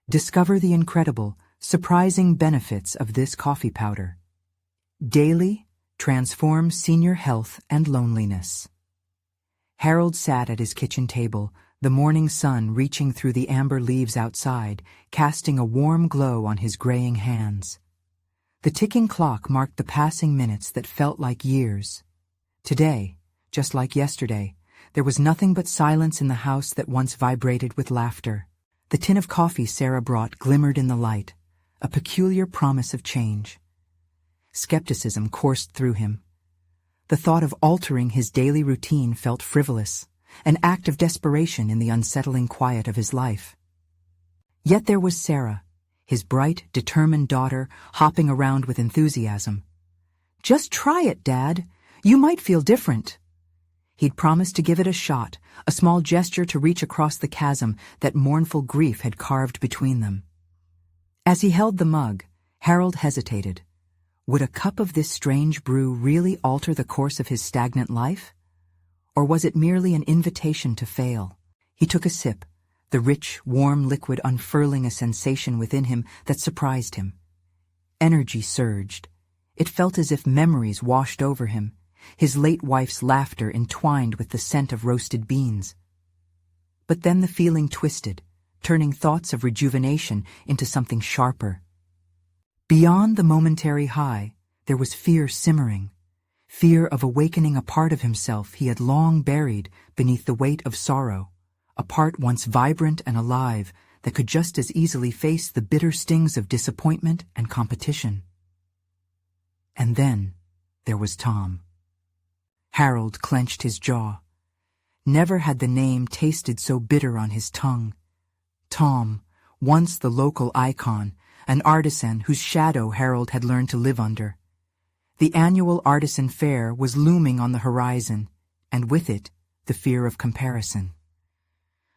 Discover the incredible, surprising benefits of this coffee powder. Daily, transform senior health and loneliness. Harold sat at his kitchen table, the morning sun reaching through the amber leaves outside, casting a warm glow on his graying hands. The ticking clock marked the passing minutes that felt like years. Today, just like yesterday, there was nothing but silence in the house that once vibrated with laughter. The tin of coffee Sarah brought glimmered in the light, a peculiar promise of change. Skepticism coursed through him. The thought of altering his daily routine felt frivolous, an act of desperation in the unsettling quiet of his life. Yet there was Sarah, his bright, determined daughter, hopping around with enthusiasm. "Just try it, Dad. You might feel different." He'd promised to give it a shot, a small gesture to reach across the chasm that mournful grief had carved between them. As he held the mug, Harold hesitated. Would a cup of this strange brew really alter the course of his stagnant life? Or was it merely an invitation to fail? He took a sip, the rich, warm liquid unfurling a sensation within him that surprised him. Energy surged. It felt as if memories washed over him, his late wife's laughter entwined with the scent of roasted beans. But then the feeling twisted, turning thoughts of rejuvenation into something sharper. Beyond the momentary high, there was fear simmering, fear of awakening a part of himself he had long buried beneath the weight of sorrow, a part once vibrant and alive that could just as easily face the bitter stings of disappointment and competition. And then there was Tom. Harold clenched his jaw. Never had the name tasted so bitter on his tongue. Tom, once the local icon, an artisan whose shadow Harold had learned to live under. The annual artisan fair was looming on the horizon, and with it, the fear of comparison.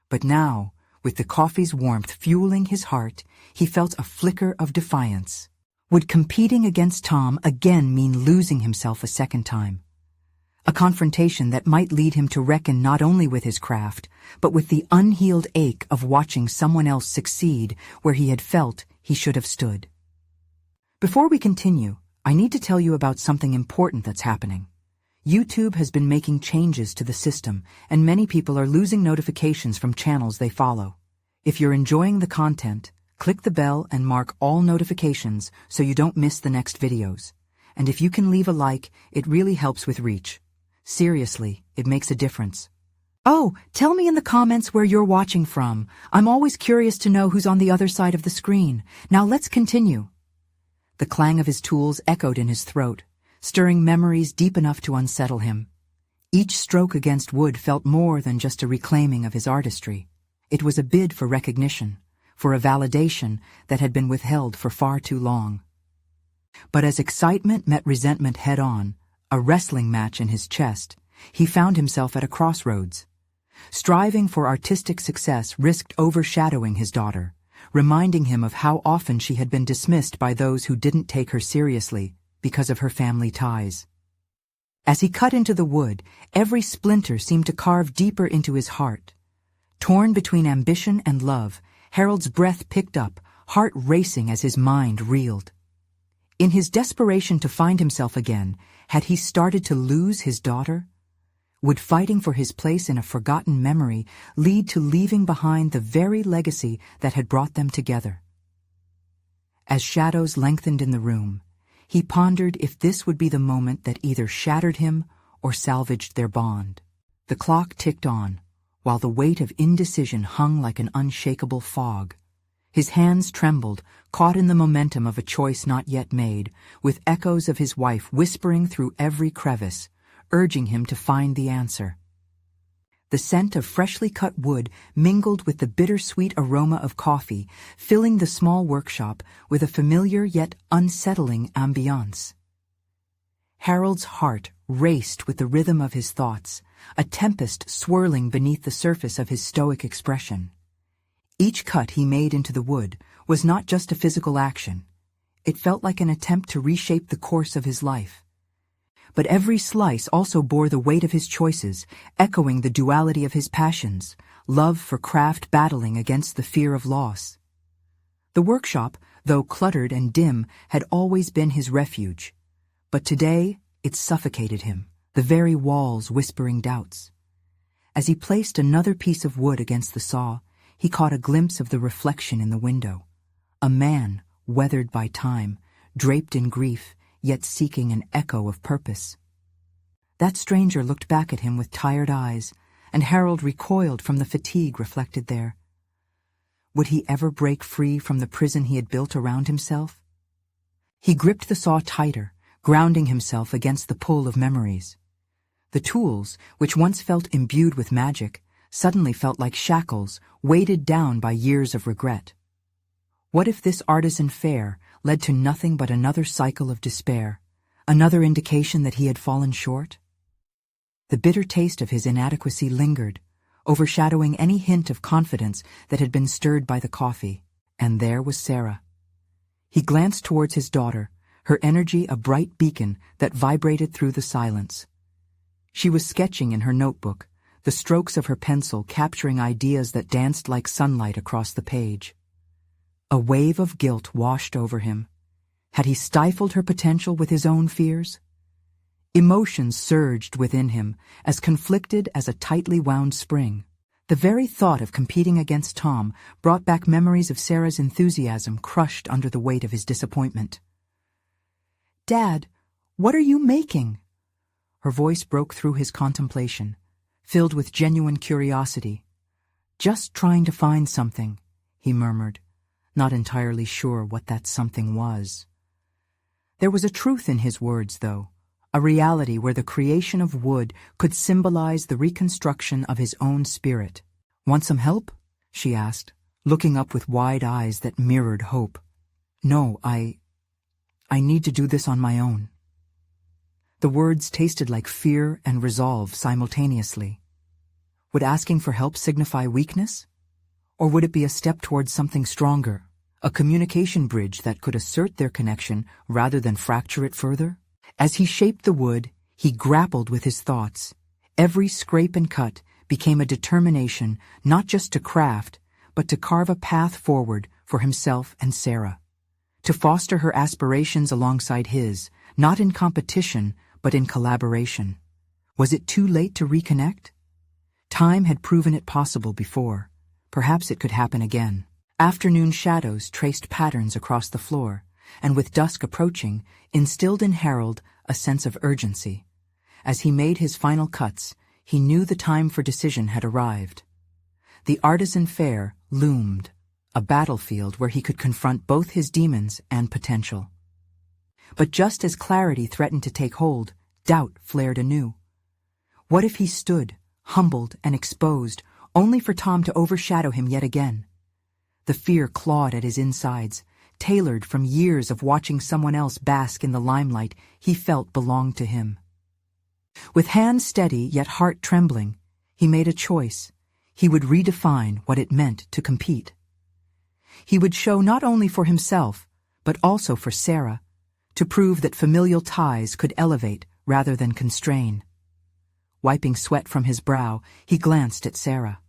But now, with the coffee's warmth fueling his heart, he felt a flicker of defiance. Would competing against Tom again mean losing himself a second time? A confrontation that might lead him to reckon not only with his craft, but with the unhealed ache of watching someone else succeed where he had felt he should have stood. Before we continue, I need to tell you about something important that's happening. YouTube has been making changes to the system, and many people are losing notifications from channels they follow. If you're enjoying the content, click the bell and mark all notifications so you don't miss the next videos. And if you can leave a like, it really helps with reach. Seriously, it makes a difference. Oh, tell me in the comments where you're watching from. I'm always curious to know who's on the other side of the screen. Now let's continue. The clang of his tools echoed in his throat, stirring memories deep enough to unsettle him. Each stroke against wood felt more than just a reclaiming of his artistry. It was a bid for recognition, for a validation that had been withheld for far too long. But as excitement met resentment head-on, a wrestling match in his chest, he found himself at a crossroads. Striving for artistic success risked overshadowing his daughter, reminding him of how often she had been dismissed by those who didn't take her seriously because of her family ties. As he cut into the wood, every splinter seemed to carve deeper into his heart. Torn between ambition and love, Harold's breath picked up, heart racing as his mind reeled. In his desperation to find himself again, had he started to lose his daughter? Would fighting for his place in a forgotten memory lead to leaving behind the very legacy that had brought them together? As shadows lengthened in the room, he pondered if this would be the moment that either shattered him or salvaged their bond. The clock ticked on, while the weight of indecision hung like an unshakable fog. His hands trembled, caught in the momentum of a choice not yet made, with echoes of his wife whispering through every crevice, urging him to find the answer. The scent of freshly cut wood mingled with the bittersweet aroma of coffee, filling the small workshop with a familiar yet unsettling ambiance. Harold's heart raced with the rhythm of his thoughts, a tempest swirling beneath the surface of his stoic expression. Each cut he made into the wood was not just a physical action. It felt like an attempt to reshape the course of his life. But every slice also bore the weight of his choices, echoing the duality of his passions, love for craft battling against the fear of loss. The workshop, though cluttered and dim, had always been his refuge. But today, it suffocated him, the very walls whispering doubts. As he placed another piece of wood against the saw, he caught a glimpse of the reflection in the window. A man, weathered by time, draped in grief, yet seeking an echo of purpose. That stranger looked back at him with tired eyes, and Harold recoiled from the fatigue reflected there. Would he ever break free from the prison he had built around himself? He gripped the saw tighter, grounding himself against the pull of memories. The tools, which once felt imbued with magic, suddenly felt like shackles, weighted down by years of regret. What if this artisan fair led to nothing but another cycle of despair, another indication that he had fallen short? The bitter taste of his inadequacy lingered, overshadowing any hint of confidence that had been stirred by the coffee, and there was Sarah. He glanced towards his daughter, her energy a bright beacon that vibrated through the silence. She was sketching in her notebook, the strokes of her pencil capturing ideas that danced like sunlight across the page. A wave of guilt washed over him. Had he stifled her potential with his own fears? Emotions surged within him, as conflicted as a tightly wound spring. The very thought of competing against Tom brought back memories of Sarah's enthusiasm crushed under the weight of his disappointment. "Dad, what are you making?" Her voice broke through his contemplation, filled with genuine curiosity. "Just trying to find something," he murmured, not entirely sure what that something was. There was a truth in his words, though, a reality where the creation of wood could symbolize the reconstruction of his own spirit. "Want some help?" she asked, looking up with wide eyes that mirrored hope. "No, I need to do this on my own." The words tasted like fear and resolve simultaneously. Would asking for help signify weakness? Or would it be a step towards something stronger, a communication bridge that could assert their connection rather than fracture it further? As he shaped the wood, he grappled with his thoughts. Every scrape and cut became a determination not just to craft, but to carve a path forward for himself and Sarah. To foster her aspirations alongside his, not in competition, but in collaboration. Was it too late to reconnect? Time had proven it possible before. Perhaps it could happen again. Afternoon shadows traced patterns across the floor, and with dusk approaching, instilled in Harold a sense of urgency. As he made his final cuts, he knew the time for decision had arrived. The artisan fair loomed, a battlefield where he could confront both his demons and potential. But just as clarity threatened to take hold, doubt flared anew. What if he stood, humbled and exposed, only for Tom to overshadow him yet again? The fear clawed at his insides, tailored from years of watching someone else bask in the limelight he felt belonged to him. With hands steady yet heart trembling, he made a choice. He would redefine what it meant to compete. He would show not only for himself, but also for Sarah, to prove that familial ties could elevate rather than constrain. Wiping sweat from his brow, he glanced at Sarah.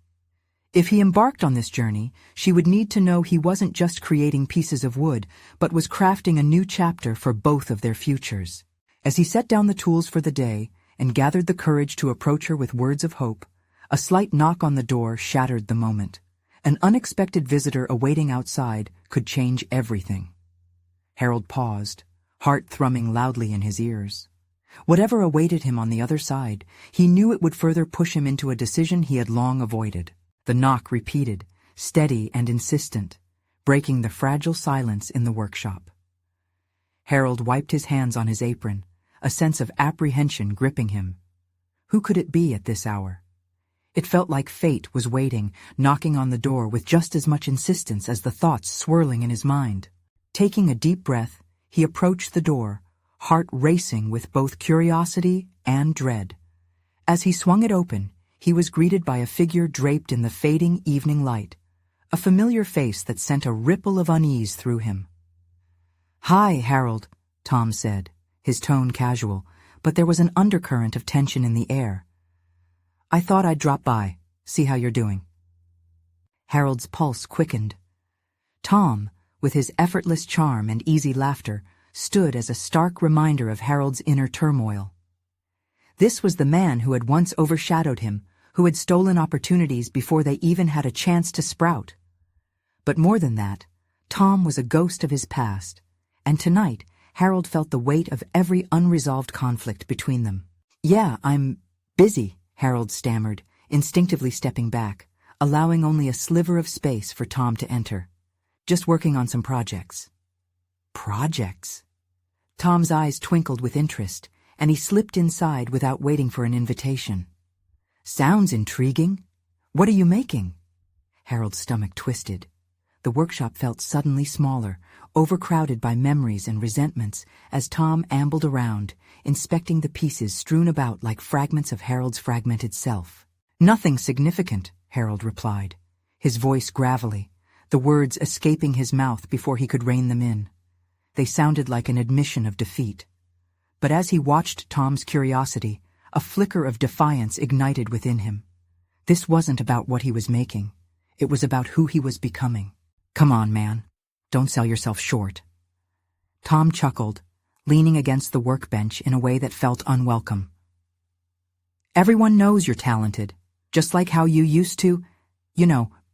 If he embarked on this journey, she would need to know he wasn't just creating pieces of wood, but was crafting a new chapter for both of their futures. As he set down the tools for the day and gathered the courage to approach her with words of hope, a slight knock on the door shattered the moment. An unexpected visitor awaiting outside could change everything. Harold paused, heart thrumming loudly in his ears. Whatever awaited him on the other side, he knew it would further push him into a decision he had long avoided. The knock repeated, steady and insistent, breaking the fragile silence in the workshop. Harold wiped his hands on his apron, a sense of apprehension gripping him. Who could it be at this hour? It felt like fate was waiting, knocking on the door with just as much insistence as the thoughts swirling in his mind. Taking a deep breath, he approached the door, heart racing with both curiosity and dread. As he swung it open, he was greeted by a figure draped in the fading evening light, a familiar face that sent a ripple of unease through him. "Hi, Harold," Tom said, his tone casual, but there was an undercurrent of tension in the air. "I thought I'd drop by, see how you're doing." Harold's pulse quickened. Tom, with his effortless charm and easy laughter, stood as a stark reminder of Harold's inner turmoil. This was the man who had once overshadowed him, who had stolen opportunities before they even had a chance to sprout. But more than that, Tom was a ghost of his past, and tonight Harold felt the weight of every unresolved conflict between them. "Yeah, I'm busy," Harold stammered, instinctively stepping back, allowing only a sliver of space for Tom to enter. "Just working on some projects." "Projects?" Tom's eyes twinkled with interest, and he slipped inside without waiting for an invitation. "Sounds intriguing. What are you making?" Harold's stomach twisted. The workshop felt suddenly smaller, overcrowded by memories and resentments, as Tom ambled around, inspecting the pieces strewn about like fragments of Harold's fragmented self. "Nothing significant," Harold replied, his voice gravelly, the words escaping his mouth before he could rein them in. They sounded like an admission of defeat. But as he watched Tom's curiosity, a flicker of defiance ignited within him. This wasn't about what he was making. It was about who he was becoming. "Come on, man. Don't sell yourself short." Tom chuckled, leaning against the workbench in a way that felt unwelcome. "Everyone knows you're talented, just like how you used to,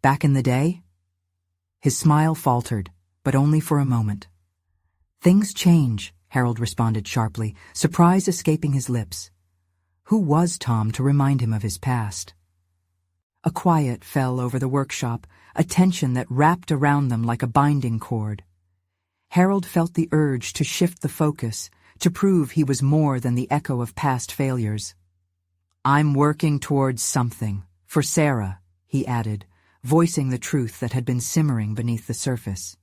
back in the day." His smile faltered, but only for a moment. "Things change," Harold responded sharply, surprise escaping his lips. Who was Tom to remind him of his past? A quiet fell over the workshop, a tension that wrapped around them like a binding cord. Harold felt the urge to shift the focus, to prove he was more than the echo of past failures. "I'm working towards something, for Sarah," he added, voicing the truth that had been simmering beneath the surface.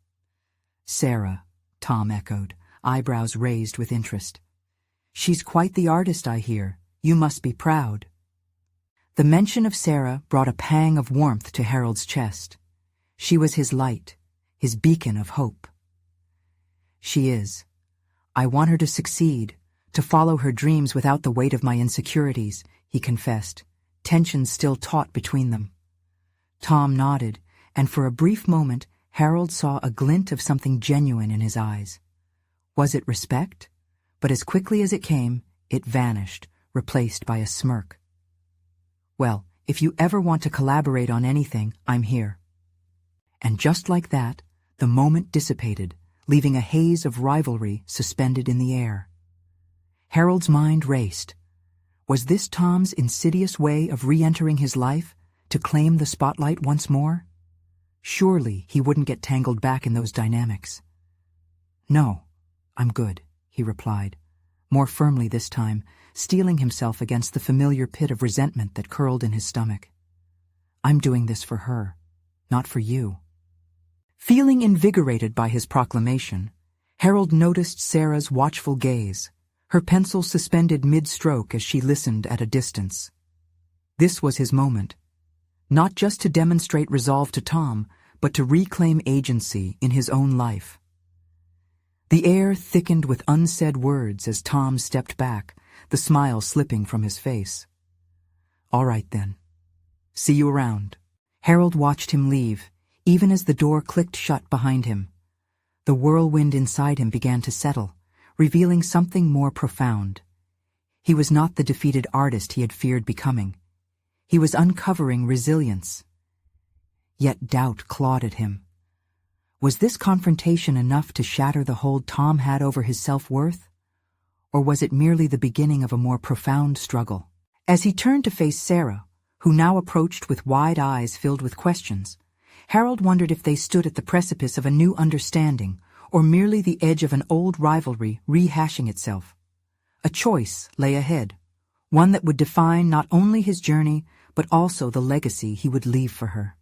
"Sarah," Tom echoed, eyebrows raised with interest. "She's quite the artist, I hear. You must be proud." The mention of Sarah brought a pang of warmth to Harold's chest. She was his light, his beacon of hope. "She is. I want her to succeed, to follow her dreams without the weight of my insecurities," he confessed, tension still taut between them. Tom nodded, and for a brief moment Harold saw a glint of something genuine in his eyes. Was it respect? But as quickly as it came, it vanished, replaced by a smirk. "Well, if you ever want to collaborate on anything, I'm here." And just like that, the moment dissipated, leaving a haze of rivalry suspended in the air. Harold's mind raced. Was this Tom's insidious way of re-entering his life, to claim the spotlight once more? Surely he wouldn't get tangled back in those dynamics. "No, I'm good," he replied, more firmly this time, steeling himself against the familiar pit of resentment that curled in his stomach. "I'm doing this for her, not for you." Feeling invigorated by his proclamation, Harold noticed Sarah's watchful gaze, her pencil suspended mid-stroke as she listened at a distance. This was his moment, not just to demonstrate resolve to Tom, but to reclaim agency in his own life. The air thickened with unsaid words as Tom stepped back, the smile slipping from his face. "All right, then. See you around." Harold watched him leave, even as the door clicked shut behind him. The whirlwind inside him began to settle, revealing something more profound. He was not the defeated artist he had feared becoming. He was uncovering resilience. Yet doubt clawed at him. Was this confrontation enough to shatter the hold Tom had over his self-worth? Or was it merely the beginning of a more profound struggle? As he turned to face Sarah, who now approached with wide eyes filled with questions, Harold wondered if they stood at the precipice of a new understanding, or merely the edge of an old rivalry rehashing itself. A choice lay ahead, one that would define not only his journey, but also the legacy he would leave for her.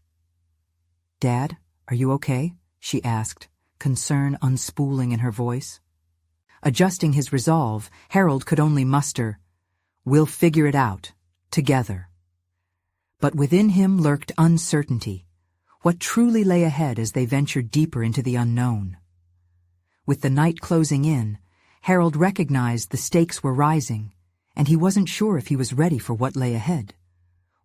"Dad, are you okay?" she asked, concern unspooling in her voice. Adjusting his resolve, Harold could only muster, "We'll figure it out, together." But within him lurked uncertainty. What truly lay ahead as they ventured deeper into the unknown? With the night closing in, Harold recognized the stakes were rising, and he wasn't sure if he was ready for what lay ahead.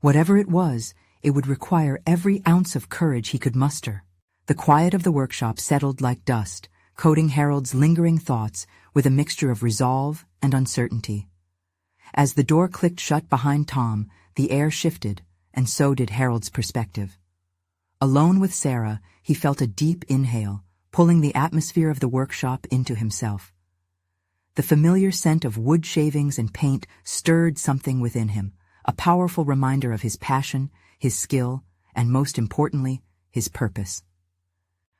Whatever it was, it would require every ounce of courage he could muster. The quiet of the workshop settled like dust, coating Harold's lingering thoughts with a mixture of resolve and uncertainty. As the door clicked shut behind Tom, the air shifted, and so did Harold's perspective. Alone with Sarah, he felt a deep inhale, pulling the atmosphere of the workshop into himself. The familiar scent of wood shavings and paint stirred something within him, a powerful reminder of his passion, his skill, and most importantly, his purpose.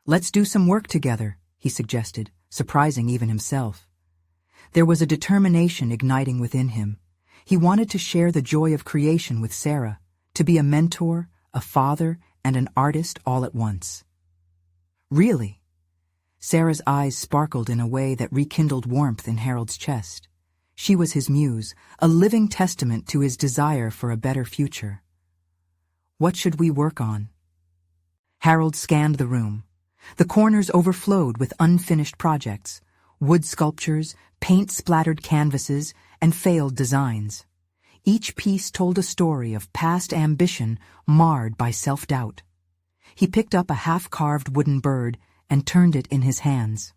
"Let's do some work together," he suggested, surprising even himself. There was a determination igniting within him. He wanted to share the joy of creation with Sarah, to be a mentor, a father, and an artist all at once. "Really?" Sarah's eyes sparkled in a way that rekindled warmth in Harold's chest. She was his muse, a living testament to his desire for a better future. "What should we work on?" Harold scanned the room. The corners overflowed with unfinished projects, wood sculptures, paint-splattered canvases, and failed designs. Each piece told a story of past ambition marred by self-doubt. He picked up a half-carved wooden bird and turned it in his hands.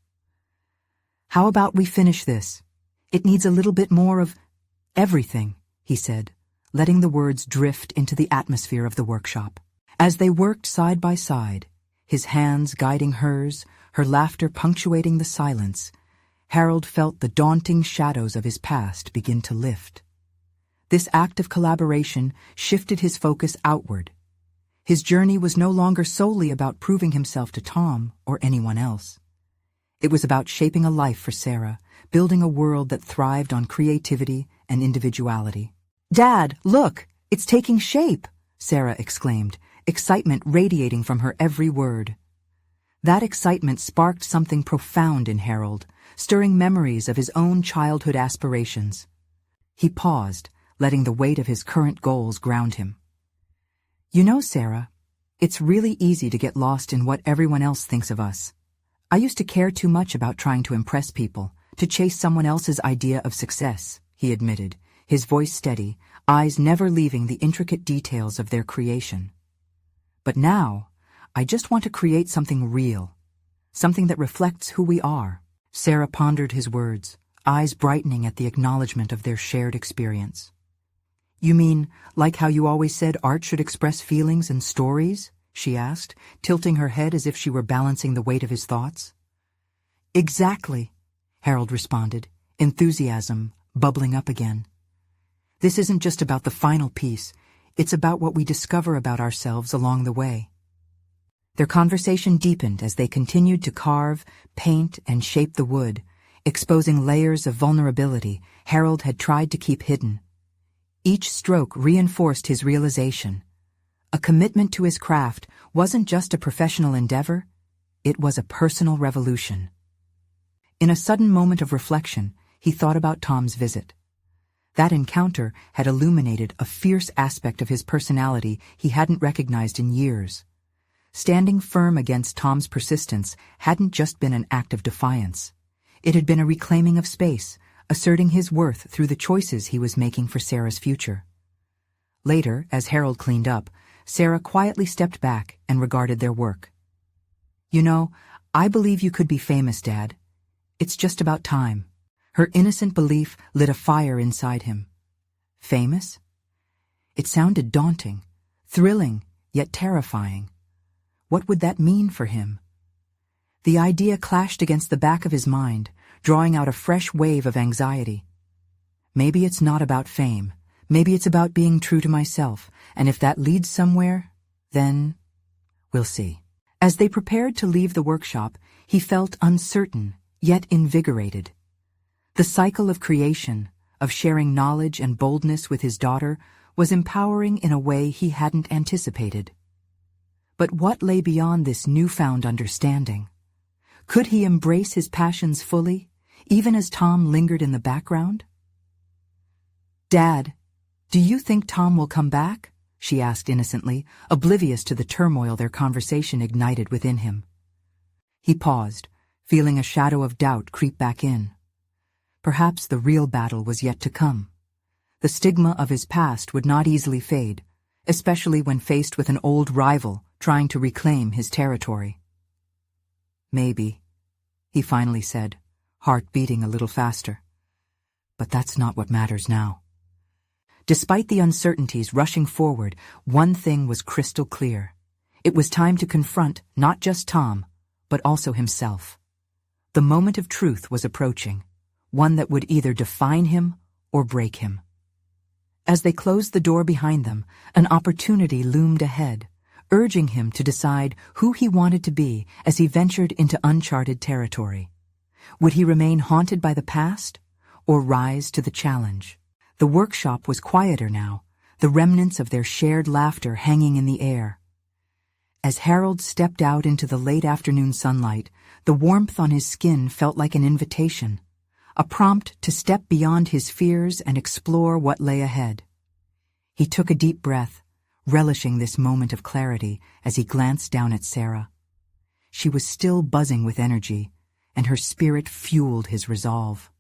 "How about we finish this? It needs a little bit more of everything," he said, letting the words drift into the atmosphere of the workshop. As they worked side by side, his hands guiding hers, her laughter punctuating the silence, Harold felt the daunting shadows of his past begin to lift. This act of collaboration shifted his focus outward. His journey was no longer solely about proving himself to Tom or anyone else. It was about shaping a life for Sarah, building a world that thrived on creativity and individuality. "Dad, look, it's taking shape," Sarah exclaimed, excitement radiating from her every word. That excitement sparked something profound in Harold, stirring memories of his own childhood aspirations. He paused, letting the weight of his current goals ground him. "You know, Sarah, it's really easy to get lost in what everyone else thinks of us. I used to care too much about trying to impress people, to chase someone else's idea of success," he admitted, his voice steady, eyes never leaving the intricate details of their creation. "But now, I just want to create something real, something that reflects who we are." Sarah pondered his words, eyes brightening at the acknowledgement of their shared experience. "You mean, like how you always said art should express feelings and stories?" she asked, tilting her head as if she were balancing the weight of his thoughts. "Exactly," Harold responded, enthusiasm bubbling up again. "This isn't just about the final piece, it's about what we discover about ourselves along the way." Their conversation deepened as they continued to carve, paint, and shape the wood, exposing layers of vulnerability Harold had tried to keep hidden. Each stroke reinforced his realization. A commitment to his craft wasn't just a professional endeavor, it was a personal revolution. In a sudden moment of reflection, he thought about Tom's visit. That encounter had illuminated a fierce aspect of his personality he hadn't recognized in years. Standing firm against Tom's persistence hadn't just been an act of defiance. It had been a reclaiming of space, asserting his worth through the choices he was making for Sarah's future. Later, as Harold cleaned up, Sarah quietly stepped back and regarded their work. "You know, I believe you could be famous, Dad. It's just about time." Her innocent belief lit a fire inside him. Famous? It sounded daunting, thrilling, yet terrifying. What would that mean for him? The idea clashed against the back of his mind, drawing out a fresh wave of anxiety. Maybe it's not about fame. Maybe it's about being true to myself, and if that leads somewhere, then we'll see. As they prepared to leave the workshop, he felt uncertain, yet invigorated. The cycle of creation, of sharing knowledge and boldness with his daughter, was empowering in a way he hadn't anticipated. But what lay beyond this newfound understanding? Could he embrace his passions fully, even as Tom lingered in the background? "Dad, do you think Tom will come back?" she asked innocently, oblivious to the turmoil their conversation ignited within him. He paused, feeling a shadow of doubt creep back in. Perhaps the real battle was yet to come. The stigma of his past would not easily fade, especially when faced with an old rival trying to reclaim his territory. Maybe, he finally said, heart beating a little faster. But that's not what matters now. Despite the uncertainties rushing forward, one thing was crystal clear. It was time to confront not just Tom, but also himself. The moment of truth was approaching, one that would either define him or break him. As they closed the door behind them, an opportunity loomed ahead, urging him to decide who he wanted to be as he ventured into uncharted territory. Would he remain haunted by the past, or rise to the challenge? The workshop was quieter now, the remnants of their shared laughter hanging in the air. As Harold stepped out into the late afternoon sunlight, the warmth on his skin felt like an invitation, a prompt to step beyond his fears and explore what lay ahead. He took a deep breath, relishing this moment of clarity as he glanced down at Sarah. She was still buzzing with energy, and her spirit fueled his resolve.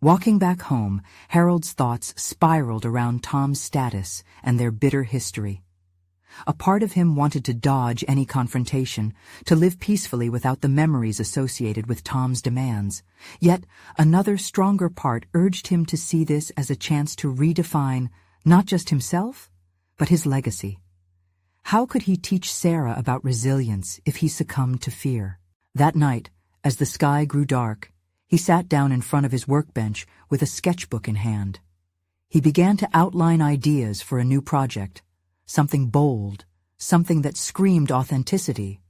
Walking back home, Harold's thoughts spiraled around Tom's status and their bitter history. A part of him wanted to dodge any confrontation, to live peacefully without the memories associated with Tom's demands. Yet another stronger part urged him to see this as a chance to redefine not just himself, but his legacy. How could he teach Sarah about resilience if he succumbed to fear? That night, as the sky grew dark, he sat down in front of his workbench with a sketchbook in hand. He began to outline ideas for a new project, something bold, something that screamed authenticity.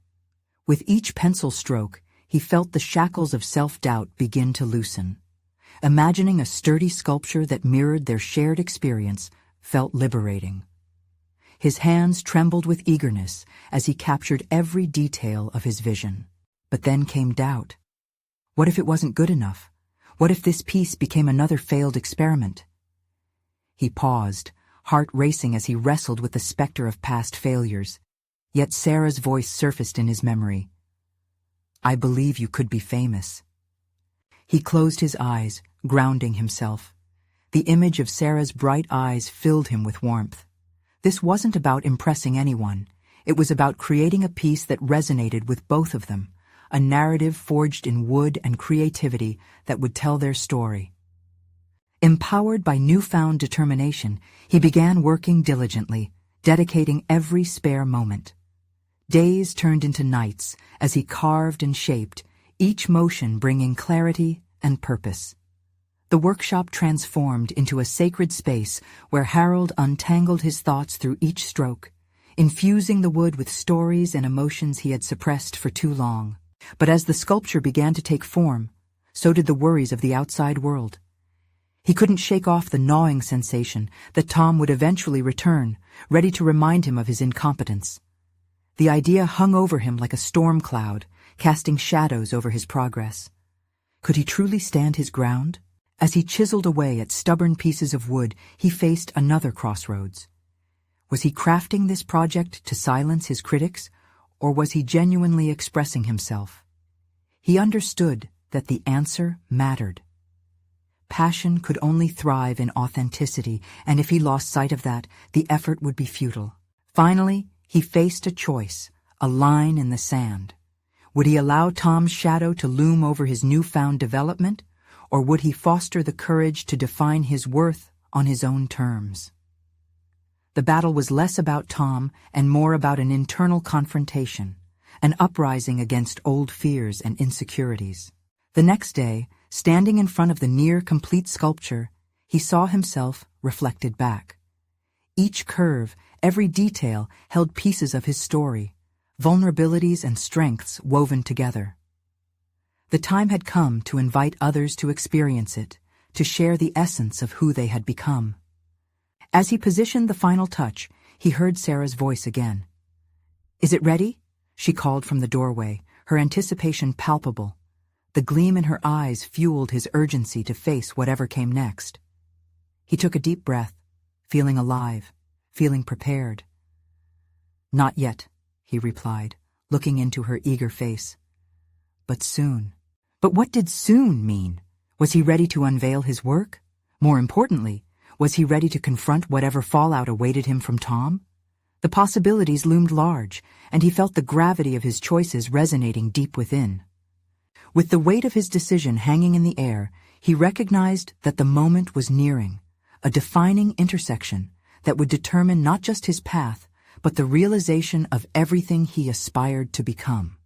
With each pencil stroke, he felt the shackles of self-doubt begin to loosen. Imagining a sturdy sculpture that mirrored their shared experience felt liberating. His hands trembled with eagerness as he captured every detail of his vision. But then came doubt. What if it wasn't good enough? What if this piece became another failed experiment? He paused, heart racing as he wrestled with the specter of past failures. Yet Sarah's voice surfaced in his memory. "I believe you could be famous." He closed his eyes, grounding himself. The image of Sarah's bright eyes filled him with warmth. This wasn't about impressing anyone. It was about creating a piece that resonated with both of them, a narrative forged in wood and creativity that would tell their story. Empowered by newfound determination, he began working diligently, dedicating every spare moment. Days turned into nights as he carved and shaped, each motion bringing clarity and purpose. The workshop transformed into a sacred space where Harold untangled his thoughts through each stroke, infusing the wood with stories and emotions he had suppressed for too long. But as the sculpture began to take form, so did the worries of the outside world. He couldn't shake off the gnawing sensation that Tom would eventually return, ready to remind him of his incompetence. The idea hung over him like a storm cloud, casting shadows over his progress. Could he truly stand his ground? As he chiseled away at stubborn pieces of wood, he faced another crossroads. Was he crafting this project to silence his critics, or was he genuinely expressing himself? He understood that the answer mattered. Passion could only thrive in authenticity, and if he lost sight of that, the effort would be futile. Finally, he faced a choice, a line in the sand. Would he allow Tom's shadow to loom over his newfound development, or would he foster the courage to define his worth on his own terms? The battle was less about Tom and more about an internal confrontation, an uprising against old fears and insecurities. The next day, standing in front of the near-complete sculpture, he saw himself reflected back. Each curve, every detail held pieces of his story, vulnerabilities and strengths woven together. The time had come to invite others to experience it, to share the essence of who they had become. As he positioned the final touch, he heard Sarah's voice again. "Is it ready?" she called from the doorway, her anticipation palpable. The gleam in her eyes fueled his urgency to face whatever came next. He took a deep breath, feeling alive, feeling prepared. "Not yet," he replied, looking into her eager face. "But soon." But what did soon mean? Was he ready to unveil his work? More importantly, was he ready to confront whatever fallout awaited him from Tom? The possibilities loomed large, and he felt the gravity of his choices resonating deep within. With the weight of his decision hanging in the air, he recognized that the moment was nearing, a defining intersection that would determine not just his path, but the realization of everything he aspired to become.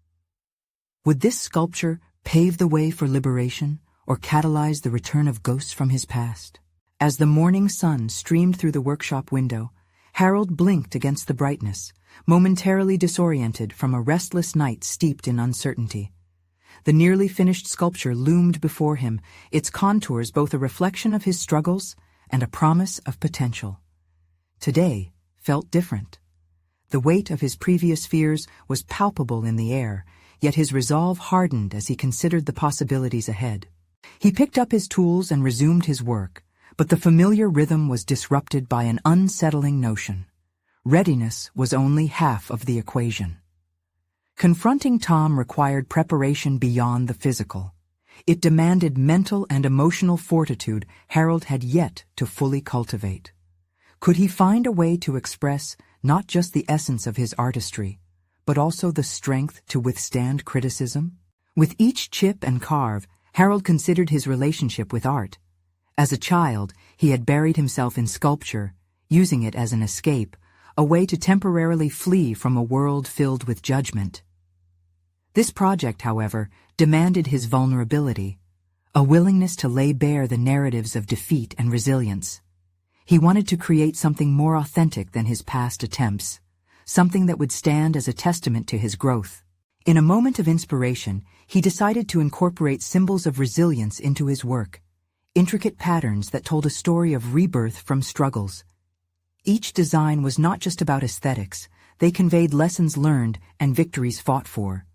Would this sculpture pave the way for liberation or catalyze the return of ghosts from his past? As the morning sun streamed through the workshop window, Harold blinked against the brightness, momentarily disoriented from a restless night steeped in uncertainty. The nearly finished sculpture loomed before him, its contours both a reflection of his struggles and a promise of potential. Today felt different. The weight of his previous fears was palpable in the air, yet his resolve hardened as he considered the possibilities ahead. He picked up his tools and resumed his work, but the familiar rhythm was disrupted by an unsettling notion. Readiness was only half of the equation. Confronting Tom required preparation beyond the physical. It demanded mental and emotional fortitude Harold had yet to fully cultivate. Could he find a way to express not just the essence of his artistry, but also the strength to withstand criticism? With each chip and carve, Harold considered his relationship with art. As a child, he had buried himself in sculpture, using it as an escape, a way to temporarily flee from a world filled with judgment. This project, however, demanded his vulnerability, a willingness to lay bare the narratives of defeat and resilience. He wanted to create something more authentic than his past attempts, something that would stand as a testament to his growth. In a moment of inspiration, he decided to incorporate symbols of resilience into his work, intricate patterns that told a story of rebirth from struggles. Each design was not just about aesthetics, they conveyed lessons learned and victories fought for.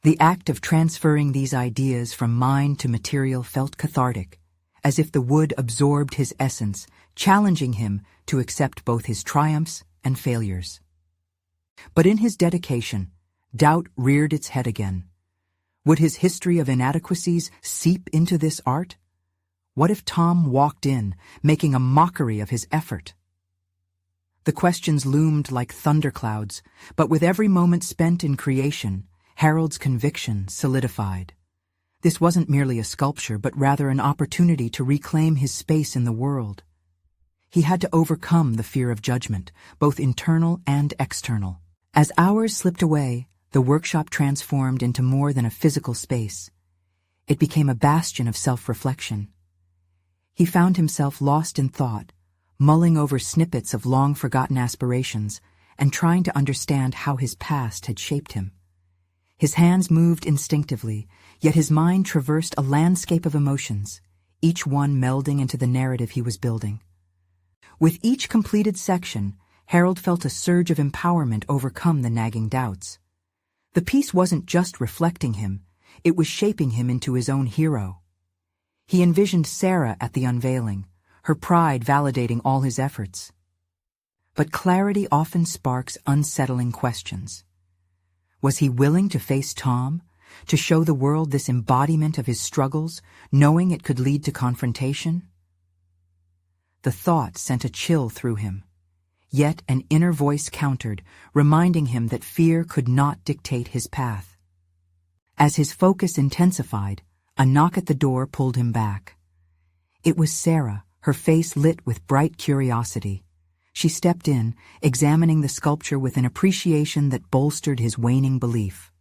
The act of transferring these ideas from mind to material felt cathartic, as if the wood absorbed his essence, challenging him to accept both his triumphs and failures. But in his dedication, doubt reared its head again. Would his history of inadequacies seep into this art? What if Tom walked in, making a mockery of his effort? The questions loomed like thunderclouds, but with every moment spent in creation, Harold's conviction solidified. This wasn't merely a sculpture, but rather an opportunity to reclaim his space in the world. He had to overcome the fear of judgment, both internal and external. As hours slipped away, the workshop transformed into more than a physical space. It became a bastion of self-reflection. He found himself lost in thought, mulling over snippets of long-forgotten aspirations and trying to understand how his past had shaped him. His hands moved instinctively, yet his mind traversed a landscape of emotions, each one melding into the narrative he was building. With each completed section, Harold felt a surge of empowerment overcome the nagging doubts. The piece wasn't just reflecting him, it was shaping him into his own hero. He envisioned Sarah at the unveiling, her pride validating all his efforts. But clarity often sparks unsettling questions. Was he willing to face Tom, to show the world this embodiment of his struggles, knowing it could lead to confrontation? The thought sent a chill through him. Yet an inner voice countered, reminding him that fear could not dictate his path. As his focus intensified, a knock at the door pulled him back. It was Sarah, her face lit with bright curiosity. She stepped in, examining the sculpture with an appreciation that bolstered his waning belief.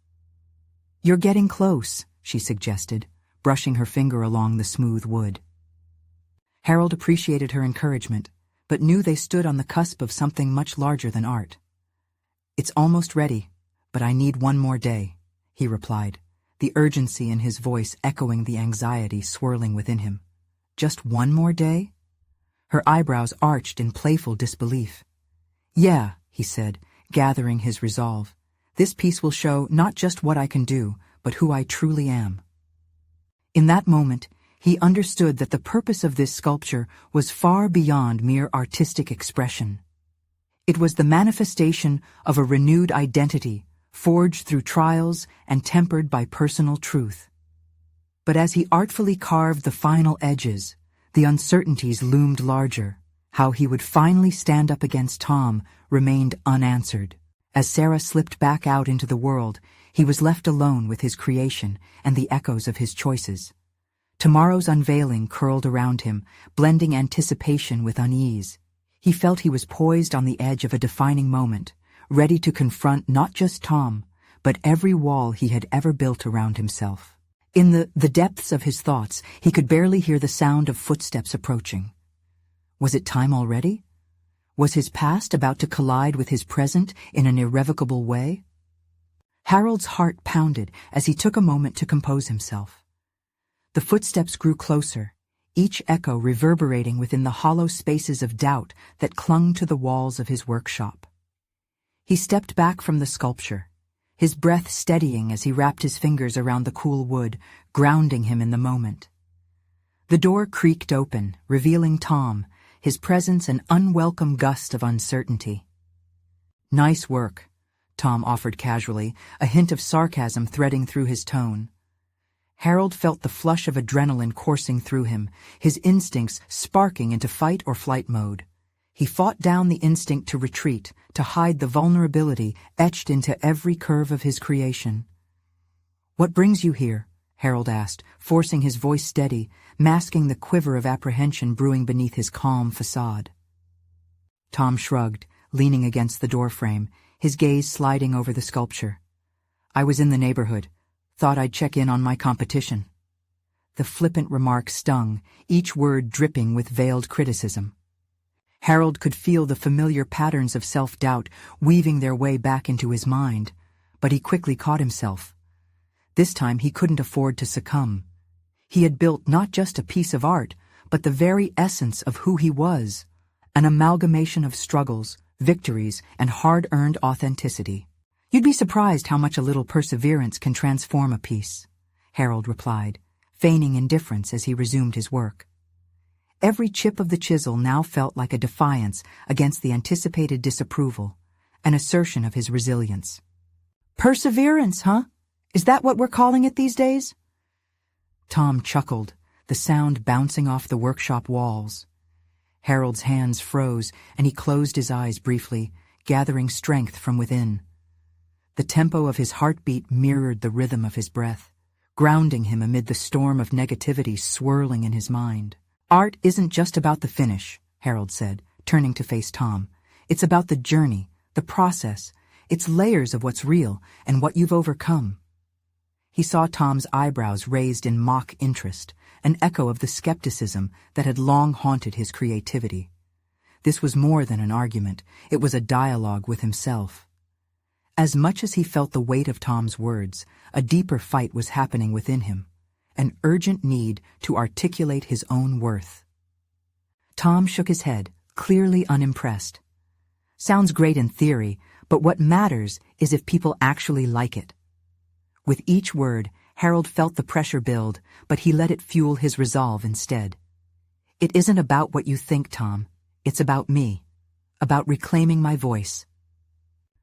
"You're getting close," she suggested, brushing her finger along the smooth wood. Harold appreciated her encouragement, but knew they stood on the cusp of something much larger than art. "It's almost ready, but I need one more day," he replied, the urgency in his voice echoing the anxiety swirling within him. "Just one more day?" Her eyebrows arched in playful disbelief. "Yeah," he said, gathering his resolve. "This piece will show not just what I can do, but who I truly am." In that moment, he understood that the purpose of this sculpture was far beyond mere artistic expression. It was the manifestation of a renewed identity, forged through trials and tempered by personal truth. But as he artfully carved the final edges, the uncertainties loomed larger, How he would finally stand up against Tom remained unanswered. As Sarah slipped back out into the world, he was left alone with his creation and the echoes of his choices. Tomorrow's unveiling curled around him, blending anticipation with unease. He felt he was poised on the edge of a defining moment, ready to confront not just Tom, but every wall he had ever built around himself. In the depths of his thoughts, he could barely hear the sound of footsteps approaching. Was it time already? Was his past about to collide with his present in an irrevocable way? Harold's heart pounded as he took a moment to compose himself. The footsteps grew closer, each echo reverberating within the hollow spaces of doubt that clung to the walls of his workshop. He stepped back from the sculpture, his breath steadying as he wrapped his fingers around the cool wood, grounding him in the moment. The door creaked open, revealing Tom, his presence an unwelcome gust of uncertainty. "Nice work," Tom offered casually, a hint of sarcasm threading through his tone. Harold felt the flush of adrenaline coursing through him, his instincts sparking into fight or flight mode. He fought down the instinct to retreat, to hide the vulnerability etched into every curve of his creation. "What brings you here?" Harold asked, forcing his voice steady, masking the quiver of apprehension brewing beneath his calm facade. Tom shrugged, leaning against the doorframe, his gaze sliding over the sculpture. "I was in the neighborhood. Thought I'd check in on my competition." The flippant remark stung, each word dripping with veiled criticism. Harold could feel the familiar patterns of self-doubt weaving their way back into his mind, but he quickly caught himself. This time he couldn't afford to succumb. He had built not just a piece of art, but the very essence of who he was, an amalgamation of struggles, victories, and hard-earned authenticity. "You'd be surprised how much a little perseverance can transform a piece," Harold replied, feigning indifference as he resumed his work. Every chip of the chisel now felt like a defiance against the anticipated disapproval, an assertion of his resilience. "Perseverance, huh? Is that what we're calling it these days?" Tom chuckled, the sound bouncing off the workshop walls. Harold's hands froze, and he closed his eyes briefly, gathering strength from within. The tempo of his heartbeat mirrored the rhythm of his breath, grounding him amid the storm of negativity swirling in his mind. "Art isn't just about the finish," Harold said, turning to face Tom. "It's about the journey, the process. It's layers of what's real and what you've overcome." He saw Tom's eyebrows raised in mock interest, an echo of the skepticism that had long haunted his creativity. This was more than an argument, it was a dialogue with himself. As much as he felt the weight of Tom's words, a deeper fight was happening within him, an urgent need to articulate his own worth. Tom shook his head, clearly unimpressed. "Sounds great in theory, but what matters is if people actually like it." With each word, Harold felt the pressure build, but he let it fuel his resolve instead. "It isn't about what you think, Tom. It's about me, about reclaiming my voice."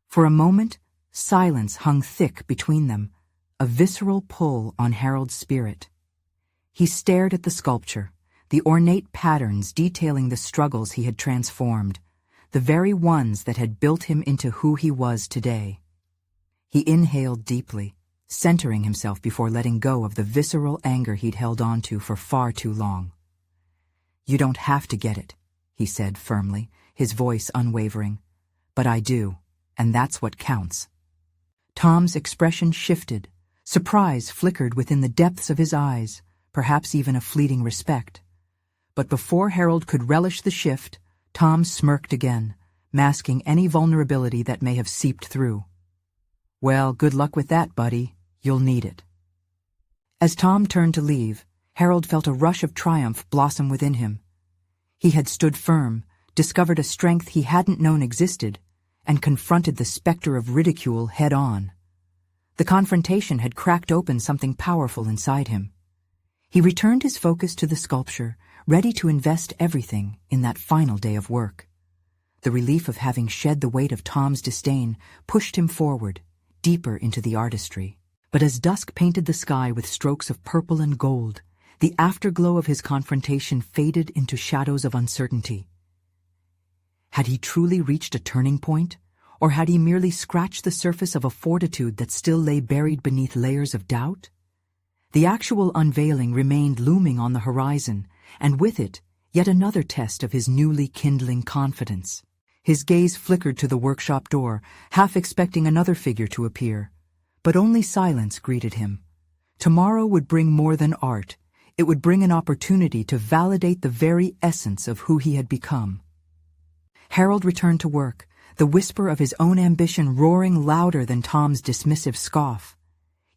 For a moment, silence hung thick between them, a visceral pull on Harold's spirit. He stared at the sculpture, the ornate patterns detailing the struggles he had transformed, the very ones that had built him into who he was today. He inhaled deeply, centering himself before letting go of the visceral anger he'd held onto for far too long. "You don't have to get it," he said firmly, his voice unwavering. "But I do, and that's what counts." Tom's expression shifted. Surprise flickered within the depths of his eyes, perhaps even a fleeting respect. But before Harold could relish the shift, Tom smirked again, masking any vulnerability that may have seeped through. "Well, good luck with that, buddy. You'll need it." As Tom turned to leave, Harold felt a rush of triumph blossom within him. He had stood firm, discovered a strength he hadn't known existed, and confronted the specter of ridicule head-on. The confrontation had cracked open something powerful inside him. He returned his focus to the sculpture, ready to invest everything in that final day of work. The relief of having shed the weight of Tom's disdain pushed him forward, deeper into the artistry. But as dusk painted the sky with strokes of purple and gold, the afterglow of his confrontation faded into shadows of uncertainty. Had he truly reached a turning point, or had he merely scratched the surface of a fortitude that still lay buried beneath layers of doubt? The actual unveiling remained looming on the horizon, and with it, yet another test of his newly kindling confidence. His gaze flickered to the workshop door, half expecting another figure to appear. But only silence greeted him. Tomorrow would bring more than art. It would bring an opportunity to validate the very essence of who he had become. Harold returned to work, the whisper of his own ambition roaring louder than Tom's dismissive scoff.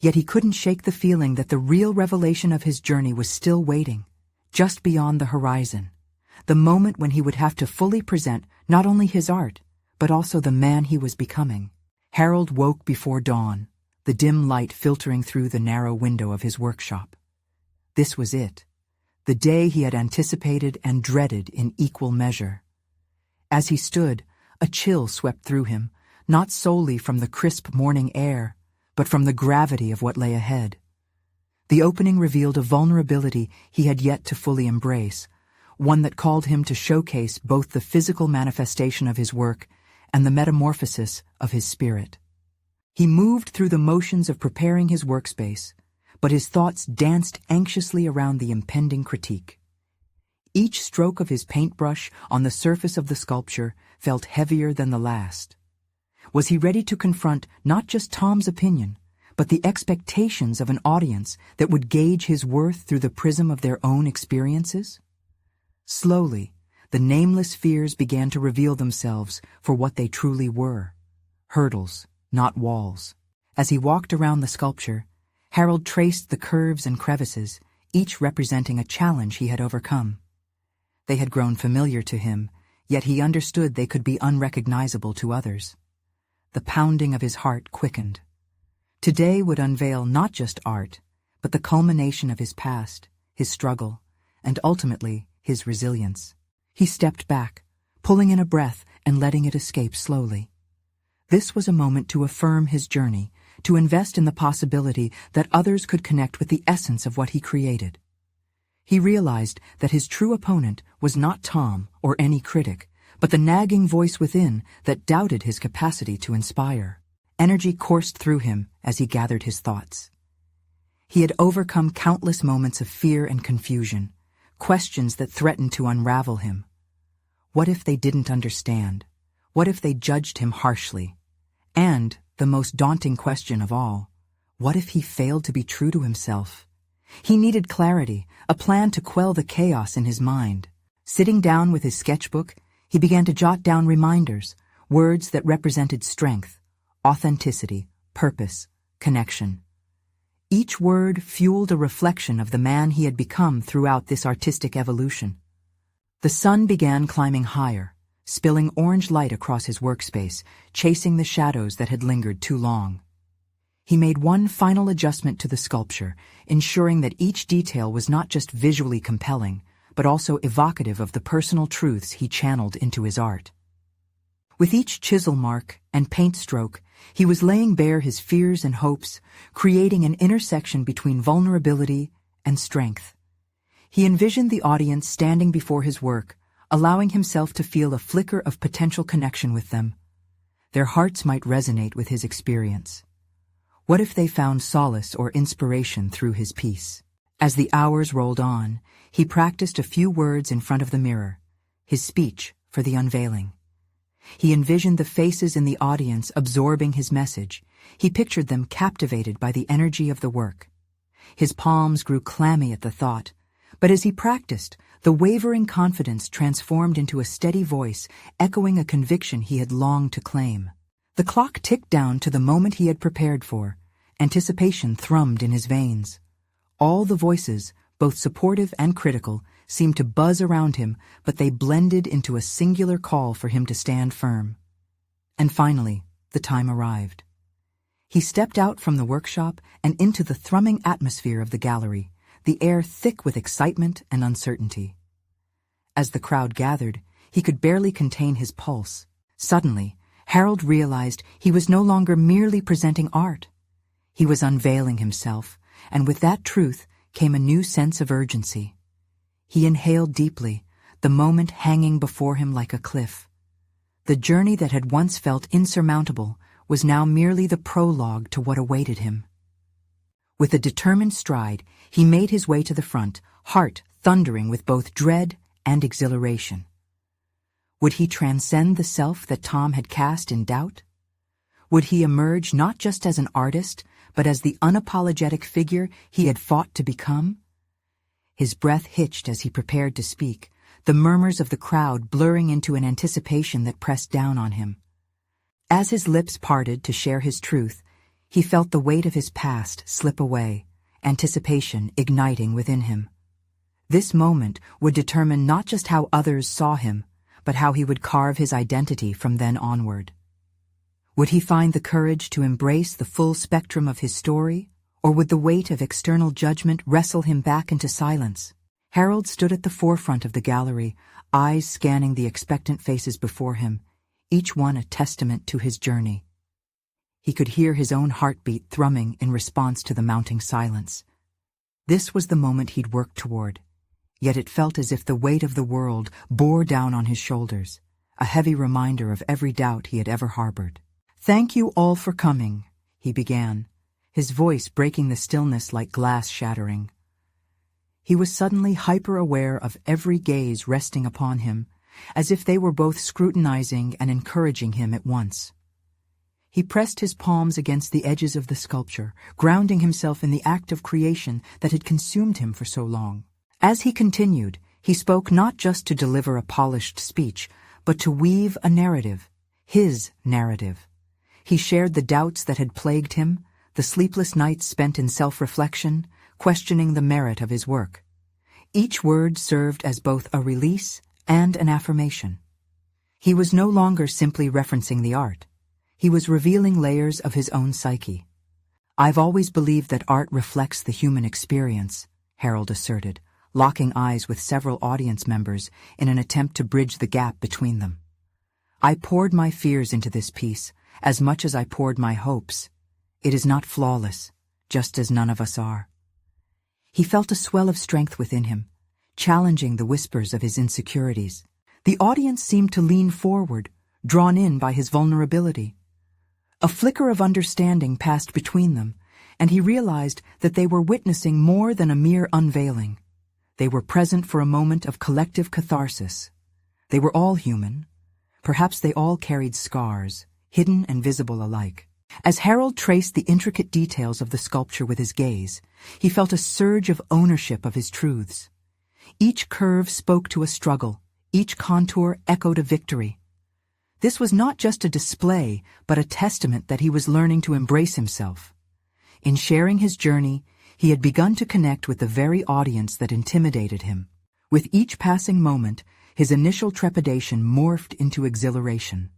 Yet he couldn't shake the feeling that the real revelation of his journey was still waiting, just beyond the horizon. The moment when he would have to fully present not only his art, but also the man he was becoming. Harold woke before dawn, the dim light filtering through the narrow window of his workshop. This was it, the day he had anticipated and dreaded in equal measure. As he stood, a chill swept through him, not solely from the crisp morning air, but from the gravity of what lay ahead. The opening revealed a vulnerability he had yet to fully embrace, one that called him to showcase both the physical manifestation of his work and the metamorphosis of his spirit. He moved through the motions of preparing his workspace, but his thoughts danced anxiously around the impending critique. Each stroke of his paintbrush on the surface of the sculpture felt heavier than the last. Was he ready to confront not just Tom's opinion, but the expectations of an audience that would gauge his worth through the prism of their own experiences? Slowly, the nameless fears began to reveal themselves for what they truly were: hurdles, not walls. As he walked around the sculpture, Harold traced the curves and crevices, each representing a challenge he had overcome. They had grown familiar to him, yet he understood they could be unrecognizable to others. The pounding of his heart quickened. Today would unveil not just art, but the culmination of his past, his struggle, and ultimately his resilience. He stepped back, pulling in a breath and letting it escape slowly. This was a moment to affirm his journey, to invest in the possibility that others could connect with the essence of what he created. He realized that his true opponent was not Tom or any critic, but the nagging voice within that doubted his capacity to inspire. Energy coursed through him as he gathered his thoughts. He had overcome countless moments of fear and confusion, questions that threatened to unravel him. What if they didn't understand? What if they judged him harshly? And, the most daunting question of all, what if he failed to be true to himself? He needed clarity, a plan to quell the chaos in his mind. Sitting down with his sketchbook, he began to jot down reminders, words that represented strength, authenticity, purpose, connection. Each word fueled a reflection of the man he had become throughout this artistic evolution. The sun began climbing higher, spilling orange light across his workspace, chasing the shadows that had lingered too long. He made one final adjustment to the sculpture, ensuring that each detail was not just visually compelling, but also evocative of the personal truths he channeled into his art. With each chisel mark and paint stroke, he was laying bare his fears and hopes, creating an intersection between vulnerability and strength. He envisioned the audience standing before his work, allowing himself to feel a flicker of potential connection with them. Their hearts might resonate with his experience. What if they found solace or inspiration through his piece? As the hours rolled on, he practiced a few words in front of the mirror, his speech for the unveiling. He envisioned the faces in the audience absorbing his message. He pictured them captivated by the energy of the work. His palms grew clammy at the thought, but as he practiced, the wavering confidence transformed into a steady voice, echoing a conviction he had longed to claim. The clock ticked down to the moment he had prepared for. Anticipation thrummed in his veins. All the voices, both supportive and critical, seemed to buzz around him, but they blended into a singular call for him to stand firm. And finally, the time arrived. He stepped out from the workshop and into the thrumming atmosphere of the gallery, the air thick with excitement and uncertainty. As the crowd gathered, he could barely contain his pulse. Suddenly, Harold realized he was no longer merely presenting art. He was unveiling himself, and with that truth came a new sense of urgency. He inhaled deeply, the moment hanging before him like a cliff. The journey that had once felt insurmountable was now merely the prologue to what awaited him. With a determined stride, he made his way to the front, heart thundering with both dread and exhilaration. Would he transcend the self that Tom had cast in doubt? Would he emerge not just as an artist, but as the unapologetic figure he had fought to become? His breath hitched as he prepared to speak, the murmurs of the crowd blurring into an anticipation that pressed down on him. As his lips parted to share his truth, he felt the weight of his past slip away, anticipation igniting within him. This moment would determine not just how others saw him, but how he would carve his identity from then onward. Would he find the courage to embrace the full spectrum of his story, or would the weight of external judgment wrestle him back into silence? Harold stood at the forefront of the gallery, eyes scanning the expectant faces before him, each one a testament to his journey. He could hear his own heartbeat thrumming in response to the mounting silence. This was the moment he'd worked toward, yet it felt as if the weight of the world bore down on his shoulders, a heavy reminder of every doubt he had ever harbored. "Thank you all for coming," he began, his voice breaking the stillness like glass shattering. He was suddenly hyper-aware of every gaze resting upon him, as if they were both scrutinizing and encouraging him at once. He pressed his palms against the edges of the sculpture, grounding himself in the act of creation that had consumed him for so long. As he continued, he spoke not just to deliver a polished speech, but to weave a narrative, his narrative. He shared the doubts that had plagued him, the sleepless nights spent in self-reflection, questioning the merit of his work. Each word served as both a release and an affirmation. He was no longer simply referencing the art. He was revealing layers of his own psyche. "I've always believed that art reflects the human experience," Harold asserted, locking eyes with several audience members in an attempt to bridge the gap between them. "I poured my fears into this piece, as much as I poured my hopes. It is not flawless, just as none of us are." He felt a swell of strength within him, challenging the whispers of his insecurities. The audience seemed to lean forward, drawn in by his vulnerability. A flicker of understanding passed between them, and he realized that they were witnessing more than a mere unveiling. They were present for a moment of collective catharsis. They were all human. Perhaps they all carried scars, hidden and visible alike. As Harold traced the intricate details of the sculpture with his gaze, he felt a surge of ownership of his truths. Each curve spoke to a struggle, each contour echoed a victory. This was not just a display, but a testament that he was learning to embrace himself. In sharing his journey, he had begun to connect with the very audience that intimidated him. With each passing moment, his initial trepidation morphed into exhilaration.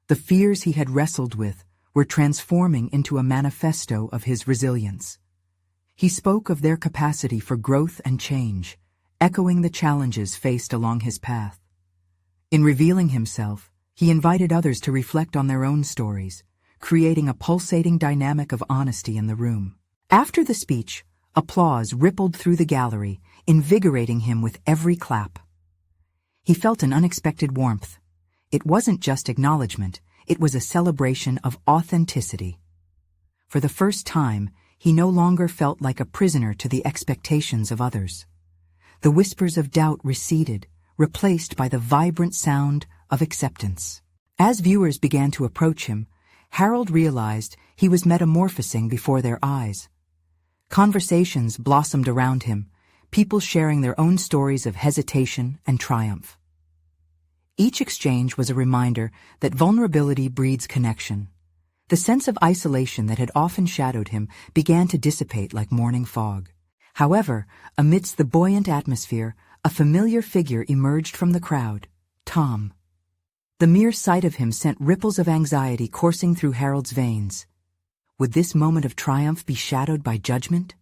The fears he had wrestled with were transforming into a manifesto of his resilience. He spoke of their capacity for growth and change, echoing the challenges faced along his path. In revealing himself, he invited others to reflect on their own stories, creating a pulsating dynamic of honesty in the room. After the speech, applause rippled through the gallery, invigorating him with every clap. He felt an unexpected warmth. It wasn't just acknowledgement, it was a celebration of authenticity. For the first time, he no longer felt like a prisoner to the expectations of others. The whispers of doubt receded, replaced by the vibrant sound of acceptance. As viewers began to approach him, Harold realized he was metamorphosing before their eyes. Conversations blossomed around him, people sharing their own stories of hesitation and triumph. Each exchange was a reminder that vulnerability breeds connection. The sense of isolation that had often shadowed him began to dissipate like morning fog. However, amidst the buoyant atmosphere, a familiar figure emerged from the crowd, Tom. The mere sight of him sent ripples of anxiety coursing through Harold's veins. Would this moment of triumph be shadowed by judgment?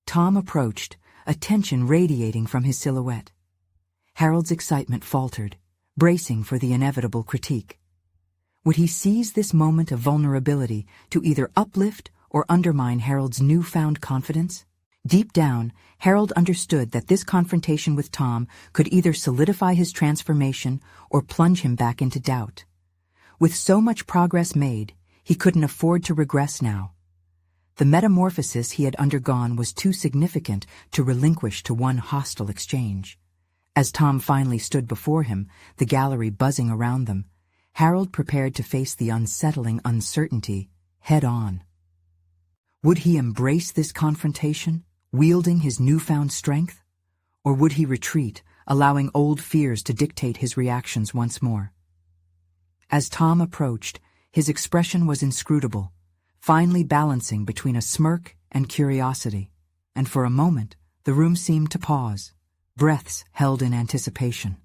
Tom approached, a tension radiating from his silhouette. Harold's excitement faltered, bracing for the inevitable critique. Would he seize this moment of vulnerability to either uplift or undermine Harold's newfound confidence? Deep down, Harold understood that this confrontation with Tom could either solidify his transformation or plunge him back into doubt. With so much progress made, he couldn't afford to regress now. The metamorphosis he had undergone was too significant to relinquish to one hostile exchange. As Tom finally stood before him, the gallery buzzing around them, Harold prepared to face the unsettling uncertainty head-on. Would he embrace this confrontation, wielding his newfound strength? Or would he retreat, allowing old fears to dictate his reactions once more? As Tom approached, his expression was inscrutable, finely balancing between a smirk and curiosity, and for a moment the room seemed to pause, breaths held in anticipation.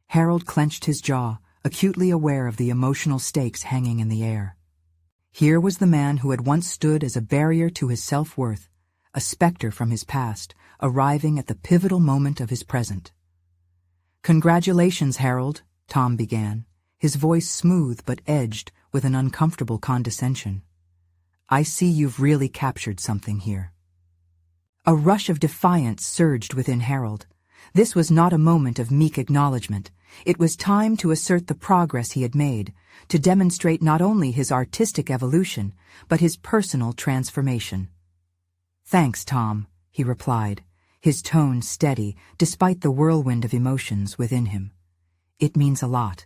Harold clenched his jaw, acutely aware of the emotional stakes hanging in the air. Here was the man who had once stood as a barrier to his self-worth, a specter from his past, arriving at the pivotal moment of his present. "Congratulations, Harold," Tom began, his voice smooth but edged with an uncomfortable condescension. "I see you've really captured something here." A rush of defiance surged within Harold. This was not a moment of meek acknowledgement. It was time to assert the progress he had made, to demonstrate not only his artistic evolution, but his personal transformation. "Thanks, Tom," he replied, his tone steady despite the whirlwind of emotions within him. "It means a lot.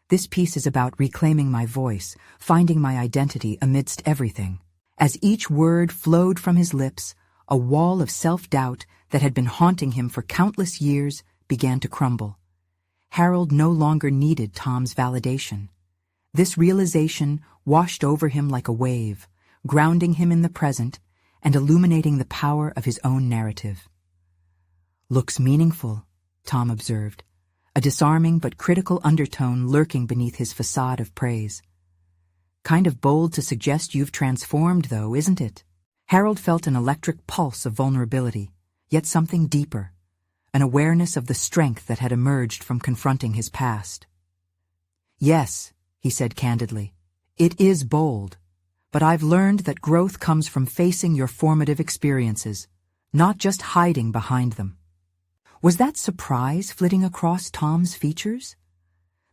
This piece is about reclaiming my voice, finding my identity amidst everything." As each word flowed from his lips, a wall of self-doubt that had been haunting him for countless years began to crumble. Harold no longer needed Tom's validation. This realization washed over him like a wave, grounding him in the present and illuminating the power of his own narrative. "Looks meaningful," Tom observed, a disarming but critical undertone lurking beneath his facade of praise. "Kind of bold to suggest you've transformed, though, isn't it?" Harold felt an electric pulse of vulnerability, yet something deeper, an awareness of the strength that had emerged from confronting his past. "Yes," he said candidly, "it is bold, but I've learned that growth comes from facing your formative experiences, not just hiding behind them." Was that surprise flitting across Tom's features?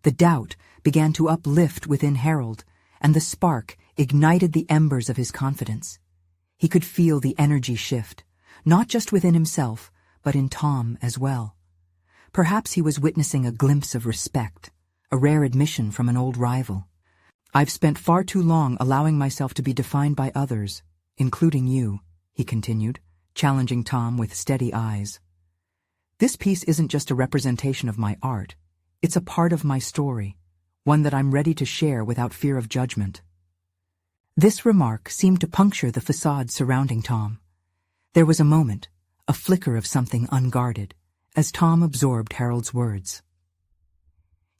The doubt began to uplift within Harold, and the spark ignited the embers of his confidence. He could feel the energy shift, not just within himself, but in Tom as well. Perhaps he was witnessing a glimpse of respect, a rare admission from an old rival. "I've spent far too long allowing myself to be defined by others, including you," he continued, challenging Tom with steady eyes. "This piece isn't just a representation of my art. It's a part of my story, one that I'm ready to share without fear of judgment." This remark seemed to puncture the facade surrounding Tom. There was a moment, a flicker of something unguarded, as Tom absorbed Harold's words.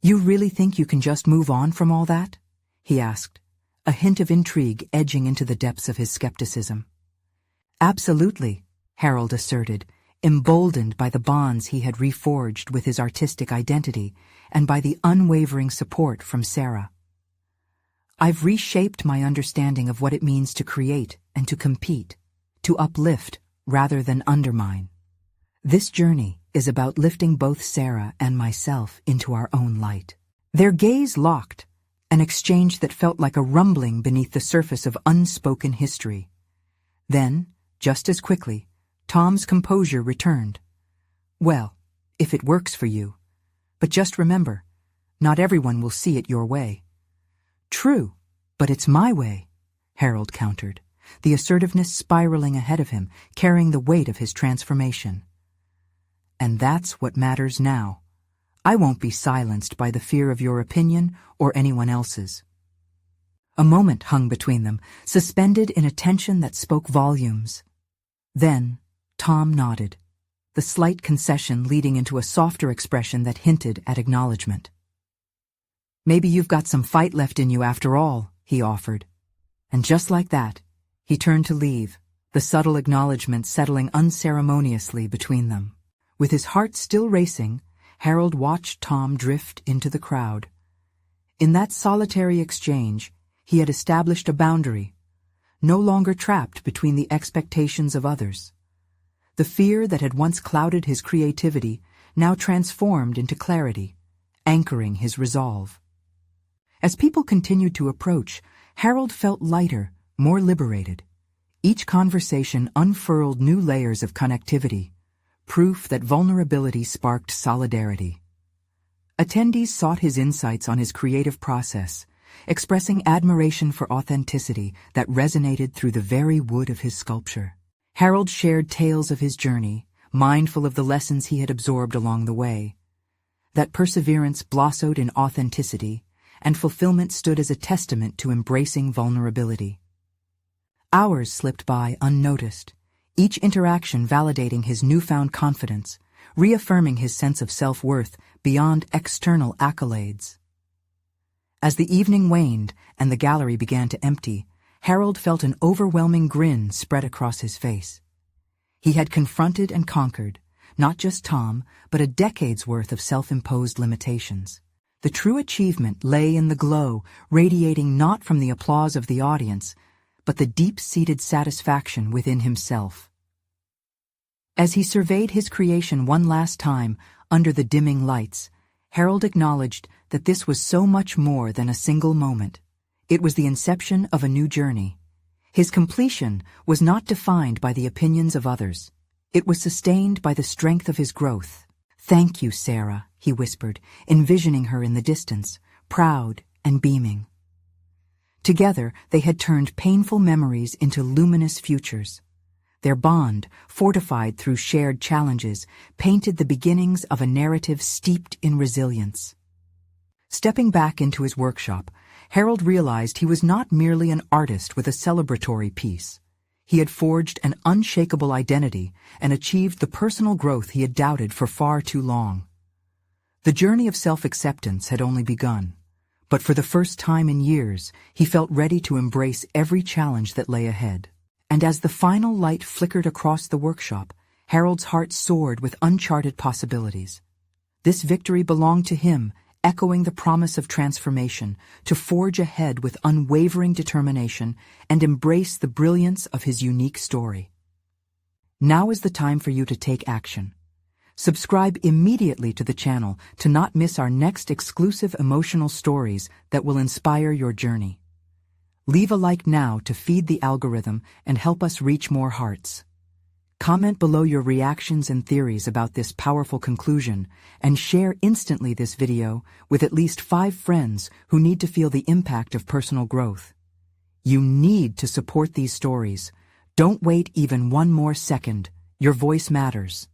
"You really think you can just move on from all that?" he asked, a hint of intrigue edging into the depths of his skepticism. "Absolutely," Harold asserted, emboldened by the bonds he had reforged with his artistic identity and by the unwavering support from Sarah. "I've reshaped my understanding of what it means to create and to compete, to uplift rather than undermine. This journey is about lifting both Sarah and myself into our own light." Their gaze locked, an exchange that felt like a rumbling beneath the surface of unspoken history. Then, just as quickly, Tom's composure returned. "Well, if it works for you. But just remember, not everyone will see it your way." "True, but it's my way," Harold countered, the assertiveness spiraling ahead of him, carrying the weight of his transformation. "And that's what matters now. I won't be silenced by the fear of your opinion or anyone else's." A moment hung between them, suspended in a tension that spoke volumes. Then, Tom nodded, the slight concession leading into a softer expression that hinted at acknowledgement. "Maybe you've got some fight left in you after all," he offered. And just like that, he turned to leave, the subtle acknowledgement settling unceremoniously between them. With his heart still racing, Harold watched Tom drift into the crowd. In that solitary exchange, he had established a boundary, no longer trapped between the expectations of others. The fear that had once clouded his creativity now transformed into clarity, anchoring his resolve. As people continued to approach, Harold felt lighter, more liberated. Each conversation unfurled new layers of connectivity, proof that vulnerability sparked solidarity. Attendees sought his insights on his creative process, expressing admiration for authenticity that resonated through the very wood of his sculpture. Harold shared tales of his journey, mindful of the lessons he had absorbed along the way. That perseverance blossomed in authenticity, and fulfillment stood as a testament to embracing vulnerability. Hours slipped by unnoticed, each interaction validating his newfound confidence, reaffirming his sense of self-worth beyond external accolades. As the evening waned and the gallery began to empty, Harold felt an overwhelming grin spread across his face. He had confronted and conquered, not just Tom, but a decade's worth of self-imposed limitations. The true achievement lay in the glow, radiating not from the applause of the audience, but the deep-seated satisfaction within himself. As he surveyed his creation one last time under the dimming lights, Harold acknowledged that this was so much more than a single moment. It was the inception of a new journey. His completion was not defined by the opinions of others. It was sustained by the strength of his growth. "Thank you, Sarah," he whispered, envisioning her in the distance, proud and beaming. Together, they had turned painful memories into luminous futures. Their bond, fortified through shared challenges, painted the beginnings of a narrative steeped in resilience. Stepping back into his workshop, Harold realized he was not merely an artist with a celebratory piece. He had forged an unshakable identity and achieved the personal growth he had doubted for far too long. The journey of self-acceptance had only begun, but for the first time in years, he felt ready to embrace every challenge that lay ahead. And as the final light flickered across the workshop, Harold's heart soared with uncharted possibilities. This victory belonged to him, echoing the promise of transformation, to forge ahead with unwavering determination and embrace the brilliance of his unique story. Now is the time for you to take action. Subscribe immediately to the channel to not miss our next exclusive emotional stories that will inspire your journey. Leave a like now to feed the algorithm and help us reach more hearts. Comment below your reactions and theories about this powerful conclusion, and share instantly this video with at least 5 friends who need to feel the impact of personal growth. You need to support these stories. Don't wait even one more second. Your voice matters.